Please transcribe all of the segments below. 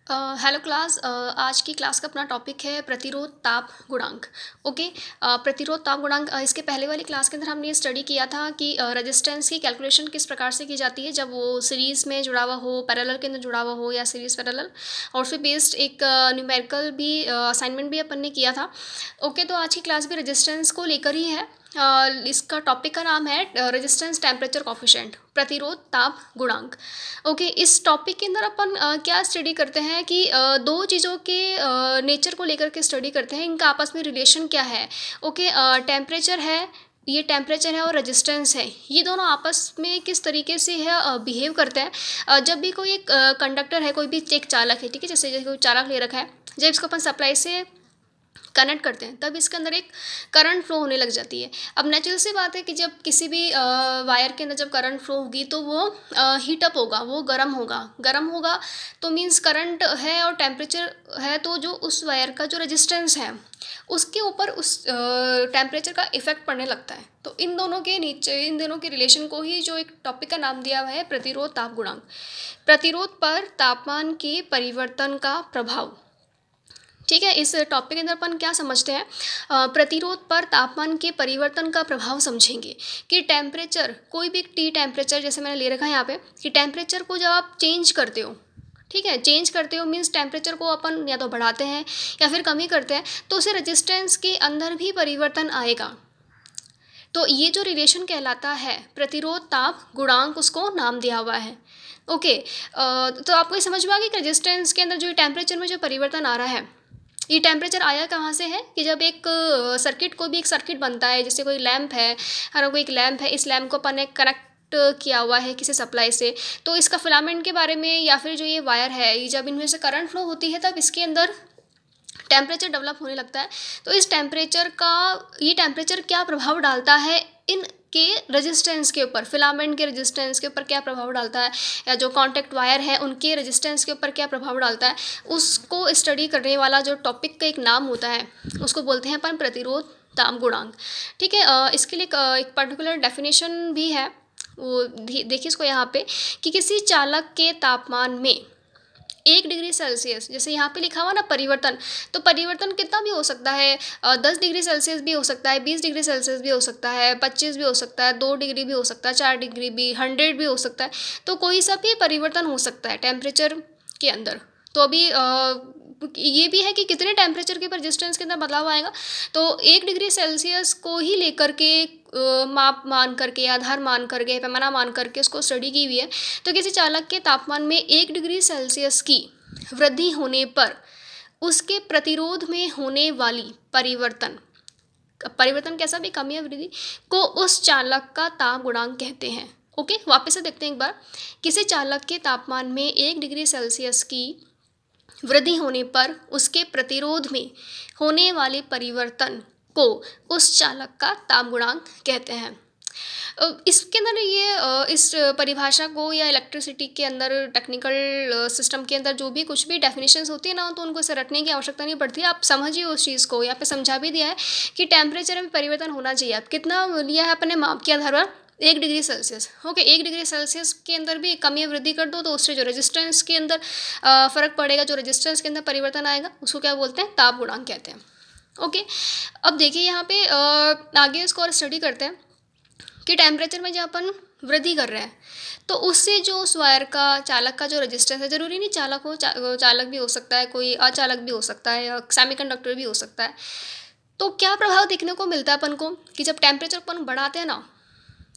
Hello class. आज की class का अपना टॉपिक है प्रतिरोध ताप गुणांक। ओके। प्रतिरोध ताप गुणांक, इसके पहले वाली क्लास के अंदर हमने ये स्टडी किया था कि रेजिस्टेंस की कैलकुलेशन किस प्रकार से की जाती है जब वो सीरीज़ में जुड़ा हुआ हो, पैरेलल के अंदर जुड़ा हुआ हो या सीरीज़ पैरेलल। और फिर बेस्ड एक न्यूमेरिकल भी असाइनमेंट भी अपन ने किया था। ओके, तो आज की क्लास भी रेजिस्टेंस को लेकर ही है। इसका टॉपिक का नाम है रेजिस्टेंस टेम्परेचर कॉफिशेंट, प्रतिरोध ताप गुणांक। ओके, इस टॉपिक के अंदर अपन क्या स्टडी करते हैं कि दो चीज़ों के नेचर को लेकर के स्टडी करते हैं, इनका आपस में रिलेशन क्या है। ओके, टेम्परेचर है, ये टेम्परेचर है और रेजिस्टेंस है, ये दोनों आपस में किस तरीके से है बिहेव करते हैं। जब भी कोई एक कंडक्टर है, कोई भी एक चालक है, ठीक है, जैसे कोई चालक ले रखा है, जब इसको अपन सप्लाई से कनेक्ट करते हैं तब इसके अंदर एक करंट फ्लो होने लग जाती है। अब नेचुरल सी बात है कि जब किसी भी वायर के अंदर जब करंट फ्लो होगी तो वो हीटअप होगा, वो गर्म होगा। तो मीन्स करंट है और टेम्परेचर है, तो जो उस वायर का जो रेजिस्टेंस है उसके ऊपर उस टेम्परेचर का इफेक्ट पड़ने लगता है। तो इन दोनों के नीचे, इन दोनों के रिलेशन को ही जो एक टॉपिक का नाम दिया हुआ है प्रतिरोध ताप गुणांक। प्रतिरोध पर तापमान के परिवर्तन का प्रभाव। ठीक है, इस टॉपिक के अंदर अपन क्या समझते हैं, प्रतिरोध पर तापमान के परिवर्तन का प्रभाव समझेंगे कि टेम्परेचर, कोई भी टी टेम्परेचर जैसे मैंने ले रखा है यहाँ पे, कि टेम्परेचर को जब आप चेंज करते हो, ठीक है, चेंज करते हो मीन्स टेम्परेचर को अपन या तो बढ़ाते हैं या फिर कमी करते हैं, तो उसे रेजिस्टेंस के अंदर भी परिवर्तन आएगा। तो ये जो रिलेशन कहलाता है प्रतिरोध ताप गुणांक, उसको नाम दिया हुआ है। ओके, तो आपको ये समझ में आ गया कि रेजिस्टेंस के अंदर जो टेम्परेचर में जो परिवर्तन आ रहा है, ये टेम्परेचर आया कहाँ से है कि जब एक सर्किट, कोई भी एक सर्किट बनता है, जैसे कोई लैंप है, अगर कोई एक लैंप है, इस लैंप को अपन ने कनेक्ट किया हुआ है किसी सप्लाई से, तो इसका फिलामेंट के बारे में या फिर जो ये वायर है, ये जब इनमें से करंट फ्लो होती है तब इसके अंदर टेम्परेचर डेवलप होने लगता है। तो इस टेम्परेचर का, ये टेम्परेचर क्या प्रभाव डालता है इन के रेजिस्टेंस के ऊपर, फिलामेंट के रेजिस्टेंस के ऊपर क्या प्रभाव डालता है, या जो कांटेक्ट वायर है उनके रेजिस्टेंस के ऊपर क्या प्रभाव डालता है, उसको स्टडी करने वाला जो टॉपिक का एक नाम होता है उसको बोलते हैं अपन प्रतिरोध ताप गुणांक। ठीक है, इसके लिए एक पर्टिकुलर डेफिनेशन भी है, वो देखिए इसको यहाँ पे, कि किसी चालक के तापमान में 1 डिग्री सेल्सियस, जैसे यहाँ पे लिखा हुआ ना परिवर्तन, तो परिवर्तन कितना भी हो सकता है, 10 डिग्री सेल्सियस भी हो सकता है, 20 डिग्री सेल्सियस भी हो सकता है, 25 भी हो सकता है, 2 डिग्री भी हो सकता है, 4 डिग्री भी, 100 भी हो सकता है। तो कोई सा भी परिवर्तन हो सकता है टेम्परेचर के अंदर। तो अभी ये भी है कि कितने टेम्परेचर के रेजिस्टेंस के अंदर बदलाव आएगा। तो 1 डिग्री सेल्सियस को ही लेकर के माप मान करके, आधार मान करके, पैमाना मान करके उसको स्टडी की हुई है। तो किसी चालक के तापमान में 1 डिग्री सेल्सियस की वृद्धि होने पर उसके प्रतिरोध में होने वाली परिवर्तन, परिवर्तन कैसा भी, कमी या वृद्धि, को उस चालक का ताप गुणांक कहते हैं। ओके, वापस से देखते हैं एक बार। किसी चालक के तापमान में 1 डिग्री सेल्सियस की वृद्धि होने पर उसके प्रतिरोध में होने वाले परिवर्तन को उस चालक का ताप गुणांक कहते हैं। इसके अंदर इस परिभाषा को, या इलेक्ट्रिसिटी के अंदर टेक्निकल सिस्टम के अंदर जो भी कुछ भी डेफिनेशंस होती है ना, तो उनको इसे रटने की आवश्यकता नहीं पड़ती। आप समझिए उस चीज़ को, यहाँ पे समझा भी दिया है कि टेम्परेचर में परिवर्तन होना चाहिए। अब कितना लिया है अपने माप के आधार पर, 1 degree Celsius. Okay, 1 degree Celsius के अंदर भी कमी या वृद्धि कर दो तो उससे जो रेजिस्टेंस के अंदर फ़र्क पड़ेगा, जो रेजिस्टेंस के अंदर परिवर्तन आएगा, उसको क्या बोलते हैं, ताप गुणांक कहते हैं। ओके, अब देखिए यहाँ पे आगे इसको और स्टडी करते हैं कि टेम्परेचर में जब अपन वृद्धि कर रहे हैं तो उससे जो उस वायर का, चालक का जो रेजिस्टेंस है, ज़रूरी नहीं चालक हो, चालक भी हो सकता है, कोई अचालक भी हो सकता है, या सेमीकंडक्टर भी हो सकता है। तो क्या प्रभाव देखने को मिलता है अपन को कि जब टेम्परेचर अपन बढ़ाते हैं ना,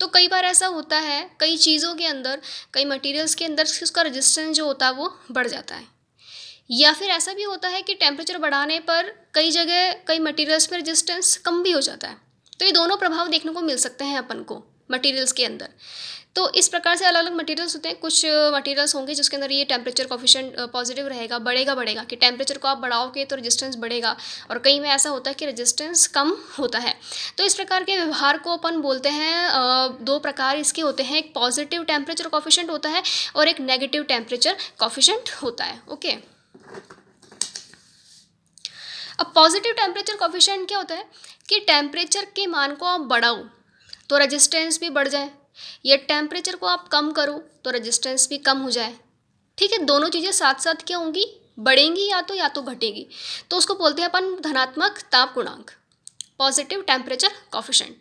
तो कई बार ऐसा होता है कई चीज़ों के अंदर, कई मटेरियल्स के अंदर उसका रेजिस्टेंस जो होता है वो बढ़ जाता है। या फिर ऐसा भी होता है कि टेम्परेचर बढ़ाने पर कई जगह, कई मटेरियल्स में रेजिस्टेंस कम भी हो जाता है। तो ये दोनों प्रभाव देखने को मिल सकते हैं अपन को मटेरियल्स के अंदर। तो इस प्रकार से अलग अलग मटेरियल्स होते हैं। कुछ मटेरियल्स होंगे जिसके अंदर ये टेम्परेचर कोफिशिएंट पॉजिटिव रहेगा, बढ़ेगा कि टेम्परेचर को आप बढ़ाओगे तो रेजिस्टेंस बढ़ेगा, और कई में ऐसा होता है कि रेजिस्टेंस कम होता है। तो इस प्रकार के व्यवहार को अपन बोलते हैं, दो प्रकार इसके होते हैं, एक पॉजिटिव टेम्परेचर कोफिशिएंट होता है और एक नेगेटिव टेम्परेचर कोफिशिएंट होता है। ओके, अब पॉजिटिव टेम्परेचर कोफिशिएंट क्या होता है कि टेम्परेचर के मान को आप बढ़ाओ तो रेजिस्टेंस भी बढ़ जाए, या टेम्परेचर को आप कम करो तो रेजिस्टेंस भी कम हो जाए। ठीक है, दोनों चीज़ें साथ साथ क्या होंगी, बढ़ेंगी या तो घटेगी, तो उसको बोलते हैं अपन धनात्मक ताप गुणांक, पॉजिटिव टेम्परेचर कॉफिशेंट।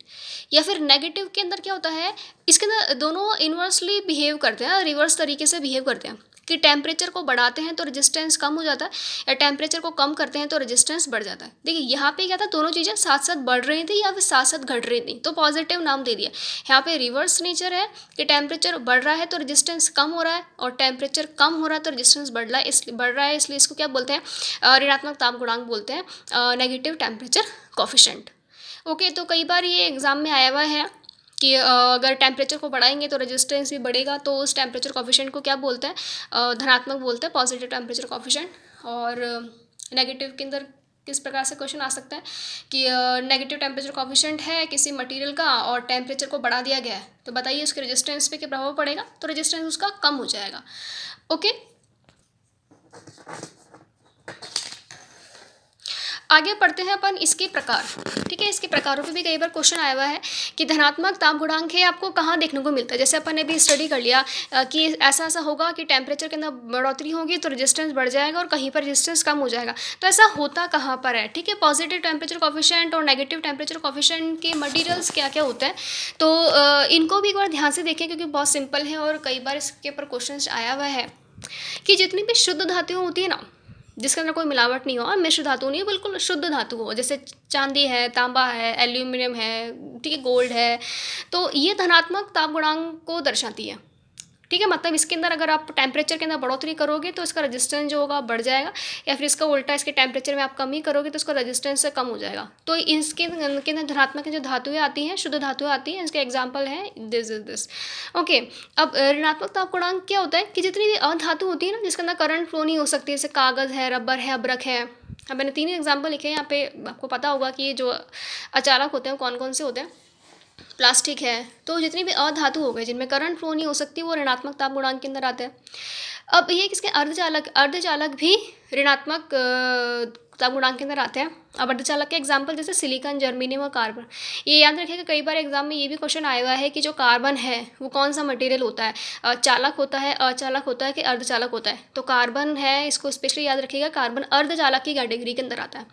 या फिर नेगेटिव के अंदर क्या होता है, इसके अंदर दोनों इन्वर्सली बिहेव करते हैं, रिवर्स तरीके से बिहेव करते हैं कि टेम्परेचर को बढ़ाते हैं तो रेजिस्टेंस कम हो जाता है, या टेम्परेचर को कम करते हैं तो रेजिस्टेंस बढ़ जाता है। देखिए यहाँ पे क्या था, दोनों चीज़ें साथ साथ बढ़ रही थी या फिर साथ साथ घट रही थी, तो पॉजिटिव नाम दे दिया। यहाँ पे रिवर्स नेचर है कि टेम्परेचर बढ़ रहा है तो रेजिस्टेंस कम हो रहा है, और टेम्परेचर कम हो रहा है तो रेजिस्टेंस बढ़ रहा है, इसलिए इसको क्या बोलते हैं, ऋणात्मक ताप गुणांक बोलते हैं, नेगेटिव टेम्परेचर कॉफिशेंट। ओके, तो कई बार ये एग्ज़ाम में आया हुआ है कि अगर टेम्परेचर को बढ़ाएंगे तो रेजिस्टेंस भी बढ़ेगा, तो उस टेम्परेचर कॉफिशेंट को क्या बोलते हैं, धनात्मक बोलते हैं, पॉजिटिव टेम्परेचर कॉफिशेंट। और नेगेटिव के अंदर किस प्रकार से क्वेश्चन आ सकता है कि नेगेटिव टेम्परेचर कॉफिशेंट है किसी मटेरियल का और टेम्परेचर को बढ़ा दिया गया है, तो बताइए उसके रेजिस्टेंस पे क्या प्रभाव पड़ेगा, तो रेजिस्टेंस उसका कम हो जाएगा। ओके, आगे पढ़ते हैं अपन इसके प्रकार। ठीक है, इसके प्रकारों पे भी कई बार क्वेश्चन आया हुआ है कि धनात्मक ताप गुणांक है आपको कहाँ देखने को मिलता है। जैसे अपन ने भी स्टडी कर लिया कि ऐसा ऐसा होगा कि टेम्परेचर के अंदर बढ़ोतरी होगी तो रेजिस्टेंस बढ़ जाएगा और कहीं पर रेजिस्टेंस कम हो जाएगा। तो ऐसा होता कहाँ पर है, ठीक है। पॉजिटिव टेम्परेचर कॉफिशेंट और नेगेटिव टेम्परेचर कॉफिशेंट के मटीरियल्स क्या क्या होते हैं, तो इनको भी एक बार ध्यान से देखें क्योंकि बहुत सिंपल है और कई बार इसके ऊपर क्वेश्चन आया हुआ है कि जितनी भी शुद्ध धातुएँ होती है ना, जिसके अंदर कोई मिलावट नहीं हो और मिश्र धातु नहीं, बिल्कुल शुद्ध धातु हो, जैसे चांदी है, तांबा है, एल्यूमिनियम है, ठीक है, गोल्ड है, तो ये धनात्मक ताप गुणांक को दर्शाती है। ठीक है, मतलब इसके अंदर अगर आप टेम्परेचर के अंदर बढ़ोतरी करोगे तो इसका रेजिस्टेंस जो होगा बढ़ जाएगा, या फिर इसका उल्टा इसके टेम्परेचर में आप कमी करोगे तो इसका रेजिस्टेंस से कम हो जाएगा। तो इसके अंदर धनात्मक जो धातुएं आती हैं, शुद्ध धातुएं आती हैं, इसके एग्जाम्पल है दिस इज दिस। ओके, अब ऋणात्मक ताप गुणांक क्या होता है कि जितनी भी अधातु होती है ना, जिसके अंदर करंट फ्लो नहीं हो सकती, जैसे कागज़ है, रबर है, अब्रक है। अब मैंने 3 एग्जाम्पल लिखे हैं यहाँ पे, आपको पता होगा कि ये जो अचालक होते हैं कौन कौन से होते हैं, प्लास्टिक है, तो जितनी भी अधातु हो गए जिनमें करंट फ्लो नहीं हो सकती वो ऋणात्मक ताप गुणांक के अंदर आते हैं। अब ये किसके अर्धचालक भी ऋणात्मक ताप गुणांक के अंदर आते हैं। अब अर्धचालक के एग्जाम्पल जैसे सिलिकॉन, जर्मेनियम और कार्बन। ये याद रखिएगा, कई बार एग्जाम में ये भी क्वेश्चन आया हुआ है कि जो कार्बन है वो कौन सा मटेरियल होता है, चालक होता है, अचालक होता है कि अर्धचालक होता है। तो कार्बन है, इसको स्पेशली याद रखिएगा, कार्बन अर्धचालक की कैटेगरी के अंदर आता है।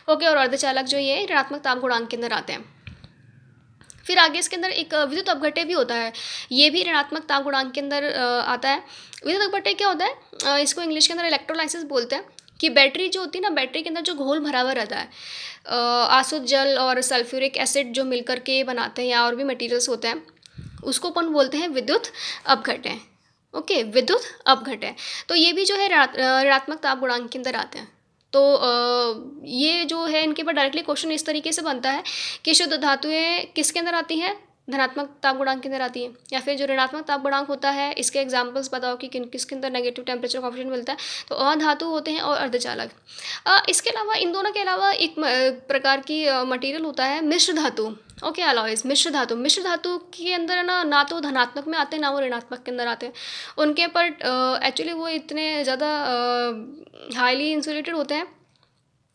ओके, और अर्धचालक जो ये ऋणात्मक ताप गुणांक के अंदर आते हैं। फिर आगे इसके अंदर एक विद्युत अपघट्य भी होता है, ये भी ऋणात्मक ताप गुणांक के अंदर आता है। विद्युत अपघट्य क्या होता है, इसको इंग्लिश के अंदर इलेक्ट्रोलाइसिस बोलते हैं, कि बैटरी जो होती है ना, बैटरी के अंदर जो घोल भरा हुआ रहता है, आसुत जल और सल्फ्यूरिक एसिड जो मिलकर के बनाते हैं या और भी मटेरियल्स होते हैं, उसको अपन बोलते हैं विद्युत अपघट्य। ओके, विद्युत अपघट्य। तो ये भी जो है ऋणात्मक ताप गुणांक के अंदर आते हैं। तो ये जो है इनके ऊपर डायरेक्टली क्वेश्चन इस तरीके से बनता है कि शुद्ध धातुएं किसके अंदर आती हैं, धनात्मक ताप गुणांक के अंदर आती है, या फिर जो ऋणात्मक ताप गुणांक होता है इसके एग्जांपल्स बताओ कि किसके अंदर नेगेटिव टेम्परेचर कॉफिशिएंट मिलता है, तो अधातु होते हैं और अर्धचालक। इसके अलावा इन दोनों के अलावा एक प्रकार की मटेरियल होता है मिश्र धातु। ओके, अलॉयज, मिश्र धातु। मिश्र धातु के अंदर ना तो धनात्मक में आते हैं ना वो ऋणात्मक के अंदर आते हैं। उनके पर एक्चुअली वो इतने ज़्यादा हाईली इंसुलेटेड होते हैं,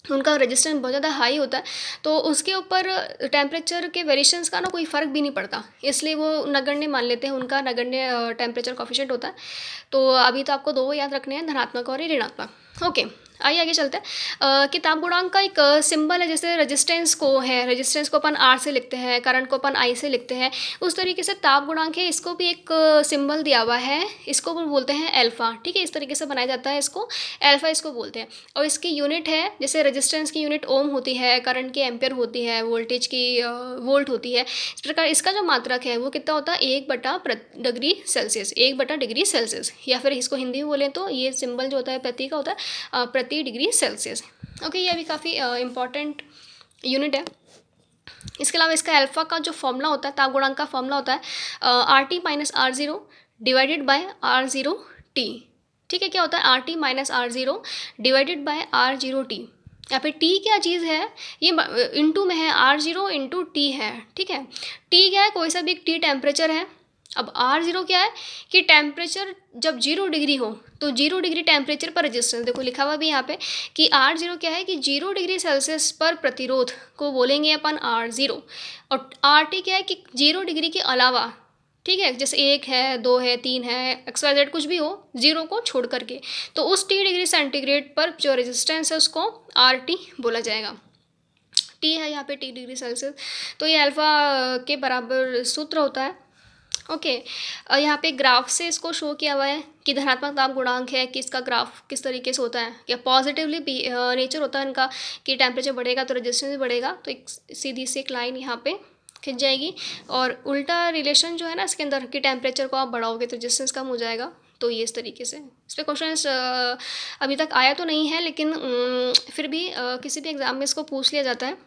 उनका रेजिस्टेंस बहुत ज़्यादा हाई होता है, तो उसके ऊपर टेम्परेचर के वेरिएशंस का ना कोई फ़र्क भी नहीं पड़ता, इसलिए वो नगण्य मान लेते हैं, उनका नगण्य टेम्परेचर कॉफिशिएंट होता है। तो अभी तो आपको 2 याद रखने हैं, धनात्मक और ऋणात्मक। ओके, आइए आगे चलते हैं कि ताप गुणांक का एक सिंबल है, जैसे रेजिस्टेंस को है, रेजिस्टेंस को अपन R से लिखते हैं, करंट को अपन I से लिखते हैं, उस तरीके से ताप गुणांक है, इसको भी एक सिंबल दिया हुआ है, इसको अपन बोलते हैं अल्फा। ठीक है, इस तरीके से बनाया जाता है, इसको अल्फा इसको बोलते हैं। और इसकी यूनिट है, जैसे रेजिस्टेंस की यूनिट ओम होती है, करंट की एम्पियर होती है, वोल्टेज की वोल्ट होती है। इस प्रकार इसका जो मात्रक है वो कितना होता है, 1/डिग्री सेल्सियस, 1/डिग्री सेल्सियस, या फिर इसको हिंदी में बोलें तो ये सिंबल जो होता है प्रति का होता है प्रति डिग्री सेल्सियस। ओके, ये भी काफ़ी इंपॉर्टेंट यूनिट है। इसके अलावा इसका अल्फा का जो फॉर्मूला होता है, ताप गुणांक का फॉर्मूला होता है RT - R0 divided by R0T। ठीक है, क्या होता है RT - R0 divided by R0T। यहाँ पे T क्या चीज़ है, ये इंटू में है, R0 इंटू T है। ठीक है, T क्या है, कोई सा भी T टेम्परेचर है। अब R0 क्या है कि टेम्परेचर जब 0 डिग्री हो तो 0 डिग्री टेम्परेचर पर रेजिस्टेंस, देखो लिखा हुआ भी यहाँ पे कि R0 क्या है कि 0 डिग्री सेल्सियस पर प्रतिरोध को बोलेंगे अपन R0, और RT क्या है कि 0 डिग्री के अलावा ठीक है, जैसे 1 है, 2 है, 3 है, XYZ कुछ भी हो, 0 को छोड़ करके। तो उस T डिग्री सेंटीग्रेड पर जो रेजिस्टेंस है उसको RT बोला जाएगा। T है यहाँ पे T डिग्री सेल्सियस, तो ये अल्फ़ा के बराबर सूत्र होता है। ओके, यहाँ पे ग्राफ से इसको शो किया हुआ है कि धनात्मक दाब गुणांक है कि इसका ग्राफ किस तरीके से होता है, क्या पॉजिटिवली नेचर होता है इनका कि टेम्परेचर बढ़ेगा तो रेजिस्टेंस भी बढ़ेगा। तो एक सीधी सी एक लाइन यहाँ पे खिंच जाएगी, और उल्टा रिलेशन जो है ना इसके अंदर कि टेम्परेचर को आप बढ़ाओगे तो रेजिस्टेंस कम हो जाएगा। तो ये इस तरीके से इस पर क्वेश्चन अभी तक आया तो नहीं है, लेकिन फिर भी किसी भी एग्ज़ाम में इसको पूछ लिया जाता है,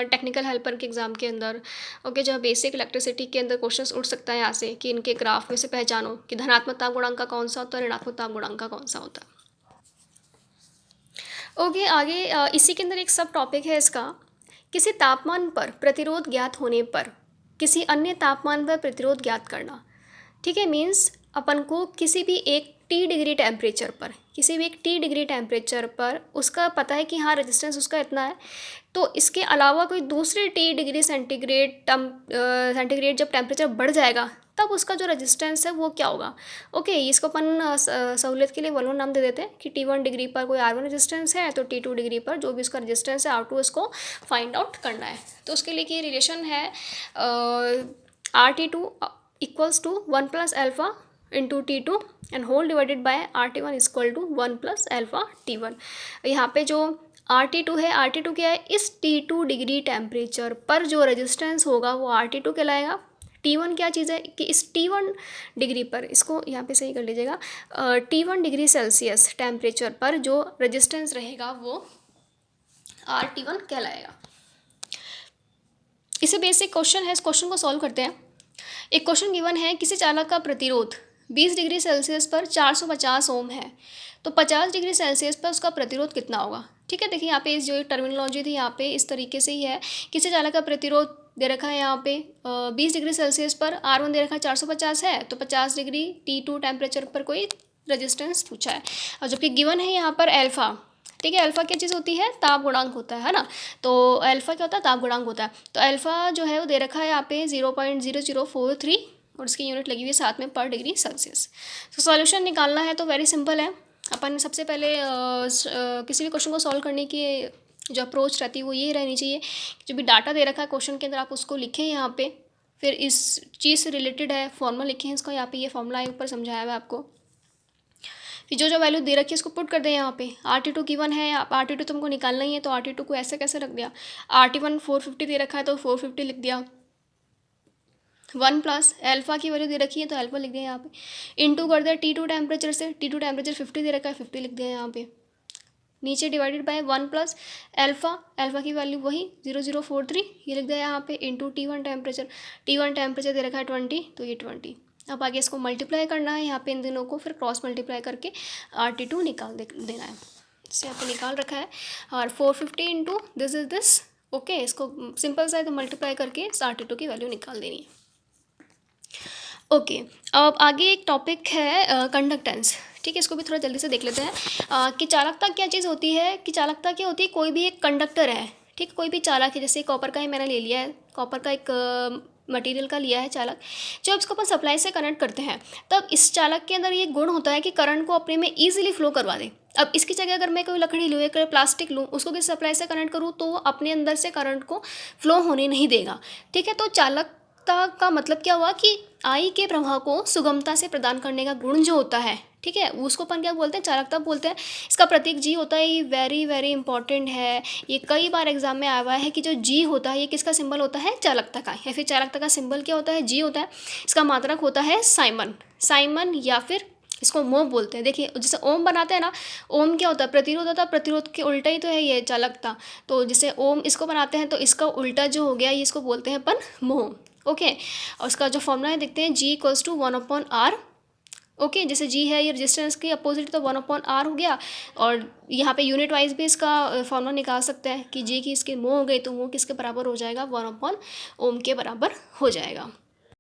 टेक्निकल हेल्पर के एग्ज़ाम के अंदर। ओके, जो बेसिक इलेक्ट्रिसिटी के अंदर क्वेश्चन उठ सकता है यहाँ से कि इनके ग्राफ में से पहचानो कि धनात्मक ताप गुणांक का कौन सा होता है, ऋणात्मक ताप गुणांक का कौन सा होता है। ओके, आगे इसी के अंदर एक सब टॉपिक है इसका, किसी तापमान पर प्रतिरोध ज्ञात होने पर किसी अन्य तापमान पर प्रतिरोध ज्ञात करना। ठीक है, मीन्स अपन को किसी भी एक T डिग्री टेम्परेचर पर, किसी भी एक T डिग्री टेम्परेचर पर उसका पता है कि हाँ रेजिस्टेंस उसका इतना है, तो इसके अलावा कोई दूसरे T डिग्री सेंटीग्रेड जब टेम्परेचर बढ़ जाएगा तब उसका जो रेजिस्टेंस है वो क्या होगा। ओके, इसको अपन सहूलियत के लिए वन नाम दे देते हैं कि T1 डिग्री पर कोई R1 रेजिस्टेंस है तो T2 डिग्री पर जो भी उसका रेजिस्टेंस है R2 इसको फाइंड आउट करना है। तो उसके लिए कि रिलेशन है RT2 equals to 1 plus alpha into T2 and whole divided by RT1 equal to 1 plus alpha T1। यहाँ पे जो RT2 है, RT2 क्या है, इस T2 डिग्री टेम्परेचर पर जो रेजिस्टेंस होगा वो RT2 कहलाएगा। T1 क्या चीज़ है कि इस T1 डिग्री पर, इसको यहाँ पे सही कर लीजिएगा, T1 डिग्री सेल्सियस टेम्परेचर पर जो रेजिस्टेंस रहेगा वो RT1 कहलाएगा। इसे बेसिक क्वेश्चन है, इस क्वेश्चन को सॉल्व करते हैं। एक क्वेश्चन गिवन है, किसी चालक का प्रतिरोध 20 डिग्री सेल्सियस पर 450 ओम है, तो 50 डिग्री सेल्सियस पर उसका प्रतिरोध कितना होगा। ठीक है, देखिए यहाँ पे इस जो टर्मिनोलॉजी थी यहाँ पे इस तरीके से ही है, किसी चालक का प्रतिरोध दे रखा है यहाँ पे 20 डिग्री सेल्सियस पर, R1 दे रखा है 450 है, तो 50 डिग्री T2 टेम्परेचर पर कोई रेजिस्टेंस पूछा है, और जबकि गिवन है यहाँ पर अल्फ़ा। ठीक है, अल्फ़ा क्या चीज़ होती है, ताप गुणांक होता है ना, तो अल्फ़ा क्या होता है, ताप गुणांक होता है। तो अल्फ़ा जो है वो दे रखा है यहाँ पे 0.0043 और उसकी यूनिट लगी हुई है साथ में पर डिग्री सेल्सियस। तो सॉल्यूशन निकालना है तो वेरी सिंपल है, अपन सबसे पहले किसी भी क्वेश्चन को सॉल्व करने की जो अप्रोच रहती है वो ये रहनी चाहिए, जो भी डाटा दे रखा है क्वेश्चन के अंदर आप उसको लिखें यहाँ पे, फिर इस चीज़ से रिलेटेड है फॉर्मूला लिखे हैं इसका, यहाँ पे ये फॉर्मूला है ऊपर समझाया हुआ है आपको, फिर जो जो वैल्यू दे रखी है इसको पुट कर दें यहाँ पे। RT2 गिवन है, आप RT2 तुमको निकालना ही है, तो RT2 को ऐसे कैसे रख दिया, RT1 450 दे रखा है तो 450 लिख दिया, 1 प्लस अल्फ़ा की वैल्यू दे रखी है तो अल्फ़ा लिख दिया यहाँ पे, इनटू कर दिया T2 टेम्परेचर से, T2 टेम्परेचर 50 दे रखा है 50 लिख दिया यहाँ पे, नीचे डिवाइडेड बाय 1 प्लस अल्फ़ा की वैल्यू वही 0043 ये लिख दिया यहाँ पे, इंटू T1 टेम्परेचर दे रखा है 20 तो ये 20। अब आगे इसको मल्टीप्लाई करना है यहाँ पे इन दिनों को, फिर क्रॉस मल्टीप्लाई करके RT2 निकाल देना है। इससे आपको निकाल रखा है, और 450 into this is this. Okay, इसको सिंपल सा है तो मल्टीप्लाई करके इस RT2 की वैल्यू निकाल देनी है। ओके, अब आगे एक टॉपिक है कंडक्टेंस। ठीक है, इसको भी थोड़ा जल्दी से देख लेते हैं कि चालकता क्या चीज़ होती है, कि चालकता क्या होती है, कोई भी एक कंडक्टर है, ठीक, कोई भी चालक है, जैसे कॉपर का ही मैंने ले लिया है, कॉपर का एक मटेरियल का लिया है चालक, जब इसको अपन सप्लाई से कनेक्ट करते हैं तब इस चालक के अंदर ये गुण होता है कि करंट को अपने में ईजिली फ्लो करवा दे। अब इसकी जगह अगर मैं कोई लकड़ी लूँ, एक प्लास्टिक लूँ, उसको किसी सप्लाई से कनेक्ट करूँ तो वो अपने अंदर से करंट को फ्लो होने नहीं देगा। ठीक है, तो चालकता का मतलब क्या हुआ कि आई के प्रवाह को सुगमता से प्रदान करने का गुण जो होता है, ठीक है, उसको अपन क्या बोलते हैं, चालकता बोलते हैं। इसका प्रतीक जी होता है, ये वेरी वेरी इंपॉर्टेंट है, ये कई बार एग्जाम में आया हुआ है कि जो जी होता है ये किसका सिंबल होता है, चालकता का, या फिर चालकता का सिंबल क्या होता है, जी होता है। इसका मात्रक होता है साइमन या फिर इसको मोह बोलते हैं। देखिए जैसे ओम बनाते हैं ना, ओम क्या होता है, प्रतिरोध होता है, प्रतिरोध के उल्टा ही तो है ये चालकता। तो जैसे ओम इसको बनाते हैं तो इसका उल्टा जो हो गया ये इसको बोलते हैं अपन मोह। ओके, और उसका जो फॉर्मूला है देखते हैं, G equals to 1/r। Okay, जैसे जी है ये रेजिस्टेंस के अपोजिट तो 1/r हो गया, और यहाँ पे यूनिट वाइज भी इसका फॉर्मूला निकाल सकते हैं कि जी की इसके मोह हो गई तो मोह किसके बराबर हो जाएगा, 1/ओम के बराबर हो जाएगा।